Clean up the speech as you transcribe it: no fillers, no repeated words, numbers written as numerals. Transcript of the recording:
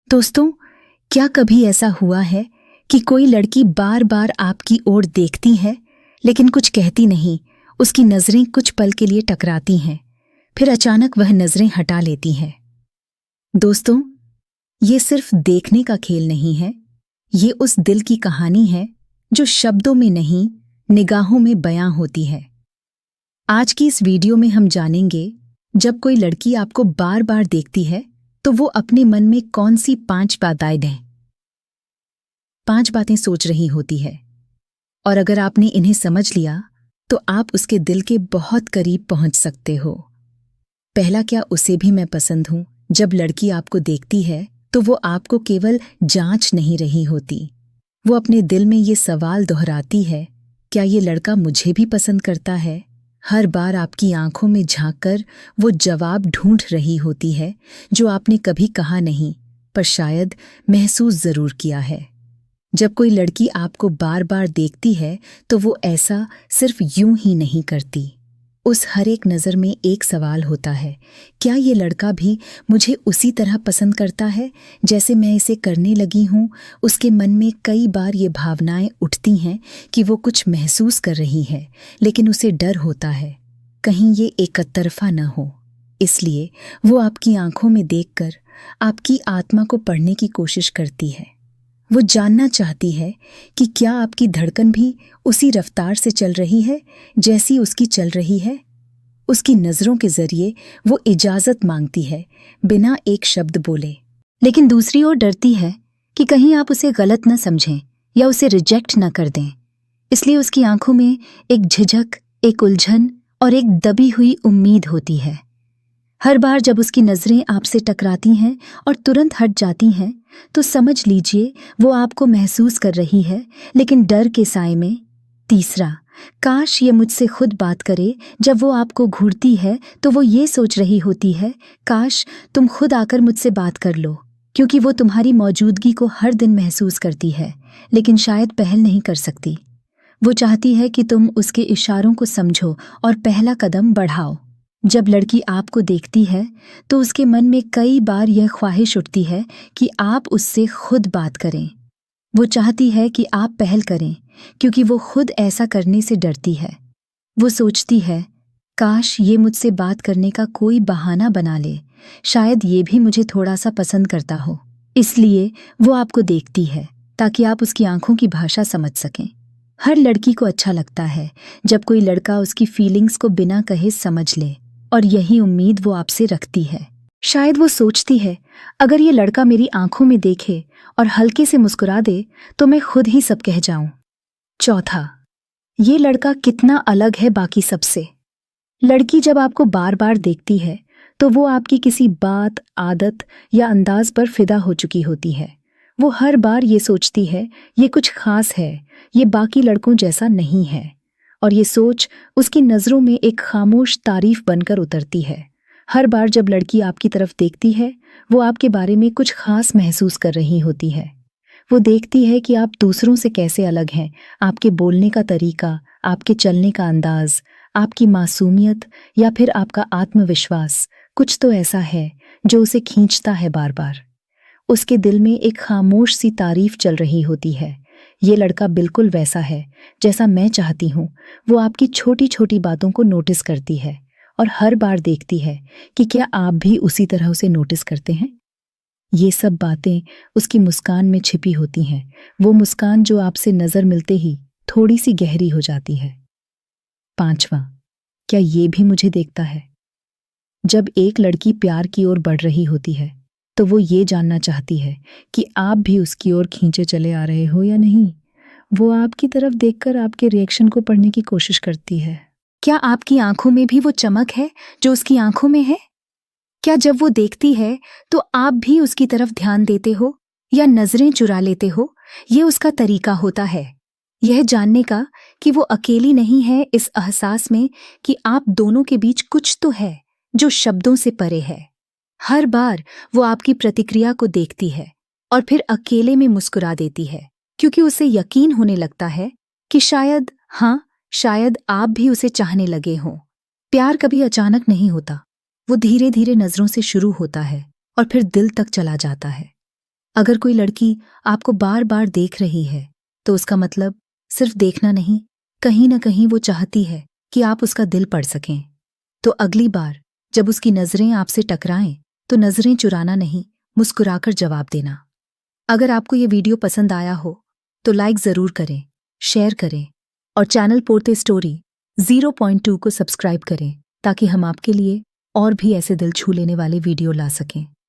दोस्तों, क्या कभी ऐसा हुआ है कि कोई लड़की बार बार आपकी ओर देखती है लेकिन कुछ कहती नहीं। उसकी नजरें कुछ पल के लिए टकराती हैं, फिर अचानक वह नजरें हटा लेती हैं। दोस्तों, ये सिर्फ देखने का खेल नहीं है, ये उस दिल की कहानी है जो शब्दों में नहीं, निगाहों में बयां होती है। आज की इस वीडियो में हम जानेंगे, जब कोई लड़की आपको बार बार देखती है तो वो अपने मन में कौन सी 5 बातें दें 5 बातें सोच रही होती है, और अगर आपने इन्हें समझ लिया तो आप उसके दिल के बहुत करीब पहुंच सकते हो। पहला, क्या उसे भी मैं पसंद हूं? जब लड़की आपको देखती है तो वो आपको केवल जांच नहीं रही होती, वो अपने दिल में ये सवाल दोहराती है, क्या ये लड़का मुझे भी पसंद करता है? हर बार आपकी आंखों में झांककर वो जवाब ढूंढ रही होती है जो आपने कभी कहा नहीं, पर शायद महसूस जरूर किया है। जब कोई लड़की आपको बार बार देखती है तो वो ऐसा सिर्फ यूं ही नहीं करती। उस हर एक नज़र में एक सवाल होता है, क्या ये लड़का भी मुझे उसी तरह पसंद करता है जैसे मैं इसे करने लगी हूँ? उसके मन में कई बार ये भावनाएं उठती हैं कि वो कुछ महसूस कर रही है, लेकिन उसे डर होता है कहीं ये एकतरफा न हो। इसलिए वो आपकी आंखों में देखकर आपकी आत्मा को पढ़ने की कोशिश करती है। वो जानना चाहती है कि क्या आपकी धड़कन भी उसी रफ्तार से चल रही है जैसी उसकी चल रही है। उसकी नज़रों के जरिए वो इजाज़त मांगती है, बिना एक शब्द बोले। लेकिन दूसरी ओर डरती है कि कहीं आप उसे गलत न समझें या उसे रिजेक्ट न कर दें। इसलिए उसकी आंखों में एक झिझक, एक उलझन और एक दबी हुई उम्मीद होती है। हर बार जब उसकी नज़रें आपसे टकराती हैं और तुरंत हट जाती हैं, तो समझ लीजिए वो आपको महसूस कर रही है, लेकिन डर के साए में। तीसरा, काश ये मुझसे खुद बात करे। जब वो आपको घूरती है तो वो ये सोच रही होती है, काश तुम खुद आकर मुझसे बात कर लो, क्योंकि वो तुम्हारी मौजूदगी को हर दिन महसूस करती है, लेकिन शायद पहल नहीं कर सकती। वो चाहती है कि तुम उसके इशारों को समझो और पहला कदम बढ़ाओ। जब लड़की आपको देखती है तो उसके मन में कई बार यह ख्वाहिश उठती है कि आप उससे खुद बात करें। वो चाहती है कि आप पहल करें, क्योंकि वो खुद ऐसा करने से डरती है। वो सोचती है, काश ये मुझसे बात करने का कोई बहाना बना ले, शायद ये भी मुझे थोड़ा सा पसंद करता हो। इसलिए वो आपको देखती है ताकि आप उसकी आंखों की भाषा समझ सकें। हर लड़की को अच्छा लगता है जब कोई लड़का उसकी फीलिंग्स को बिना कहे समझ ले, और यही उम्मीद वो आपसे रखती है। शायद वो सोचती है, अगर ये लड़का मेरी आंखों में देखे और हल्के से मुस्कुरा दे तो मैं खुद ही सब कह जाऊं। चौथा, ये लड़का कितना अलग है बाकी सबसे। लड़की जब आपको बार बार देखती है तो वो आपकी किसी बात, आदत या अंदाज पर फिदा हो चुकी होती है। वो हर बार ये सोचती है, ये कुछ खास है, ये बाकी लड़कों जैसा नहीं है, और ये सोच उसकी नज़रों में एक खामोश तारीफ बनकर उतरती है। हर बार जब लड़की आपकी तरफ देखती है, वो आपके बारे में कुछ खास महसूस कर रही होती है। वो देखती है कि आप दूसरों से कैसे अलग हैं, आपके बोलने का तरीका, आपके चलने का अंदाज, आपकी मासूमियत या फिर आपका आत्मविश्वास, कुछ तो ऐसा है जो उसे खींचता है बार बार। उसके दिल में एक खामोश सी तारीफ चल रही होती है, ये लड़का बिल्कुल वैसा है जैसा मैं चाहती हूँ। वो आपकी छोटी छोटी बातों को नोटिस करती है और हर बार देखती है कि क्या आप भी उसी तरह उसे नोटिस करते हैं। ये सब बातें उसकी मुस्कान में छिपी होती हैं, वो मुस्कान जो आपसे नज़र मिलते ही थोड़ी सी गहरी हो जाती है। पांचवा, क्या ये भी मुझे देखता है? जब एक लड़की प्यार की ओर बढ़ रही होती है तो वो ये जानना चाहती है कि आप भी उसकी ओर खींचे चले आ रहे हो या नहीं। वो आपकी तरफ देखकर आपके रिएक्शन को पढ़ने की कोशिश करती है। क्या आपकी आंखों में भी वो चमक है जो उसकी आंखों में है? क्या जब वो देखती है तो आप भी उसकी तरफ ध्यान देते हो या नजरें चुरा लेते हो? ये उसका तरीका होता है, यह जानने का कि वो अकेली नहीं है, इस एहसास में कि आप दोनों के बीच कुछ तो है जो शब्दों से परे है। हर बार वो आपकी प्रतिक्रिया को देखती है और फिर अकेले में मुस्कुरा देती है, क्योंकि उसे यकीन होने लगता है कि शायद, हाँ, शायद आप भी उसे चाहने लगे हों। प्यार कभी अचानक नहीं होता, वो धीरे धीरे नजरों से शुरू होता है और फिर दिल तक चला जाता है। अगर कोई लड़की आपको बार बार देख रही है तो उसका मतलब सिर्फ देखना नहीं, कहीं ना कहीं वो चाहती है कि आप उसका दिल पढ़ सकें। तो अगली बार जब उसकी नज़रें आपसे टकराएं तो नज़रें चुराना नहीं, मुस्कुराकर जवाब देना। अगर आपको ये वीडियो पसंद आया हो तो लाइक ज़रूर करें, शेयर करें और चैनल पोते स्टोरी 0.2 को सब्सक्राइब करें ताकि हम आपके लिए और भी ऐसे दिल छू लेने वाले वीडियो ला सकें।